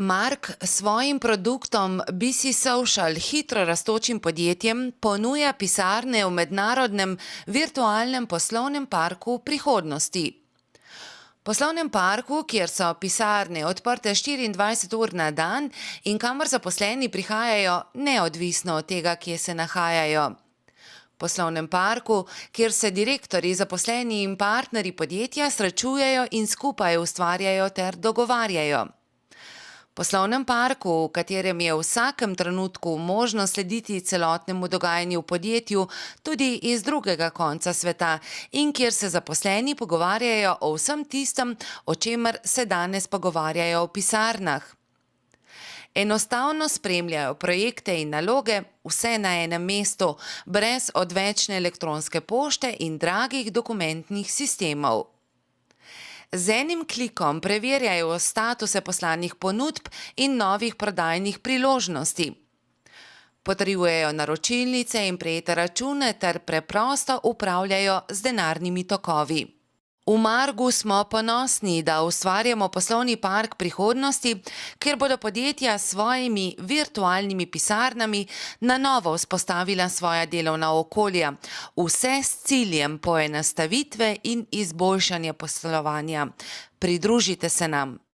Mark svojim produktom BC Social hitro rastočim podjetjem ponuja pisarne v mednarodnem virtualnem poslovnem parku prihodnosti. V poslovnem parku, kjer so pisarne odprte 24 ur na dan in kamor zaposleni prihajajo neodvisno od tega, kje se nahajajo. V poslovnem parku, kjer se direktorji, zaposleni in partnerji podjetja srečujejo in skupaj ustvarjajo ter dogovarjajo. V poslovnem parku, v katerem je v vsakem trenutku možno slediti celotnemu dogajanju v podjetju, tudi iz drugega konca sveta, in kjer se zaposleni pogovarjajo o vsem tistem, o čemer se danes pogovarjajo v pisarnah. Enostavno spremljajo projekte in naloge, vse na enem mestu, brez odvečne elektronske pošte in dragih dokumentnih sistemov. Z enim klikom preverjajo statuse poslanih ponudb in novih prodajnih priložnosti. Potrjujejo naročilnice in prejete račune ter preprosto upravljajo z denarnimi tokovi. V Margu smo ponosni, da ustvarjamo poslovni park prihodnosti, kjer bodo podjetja s svojimi virtualnimi pisarnami na novo vzpostavila svoja delovna okolja, vse s ciljem poenostavitve in izboljšanja poslovanja. Pridružite se nam.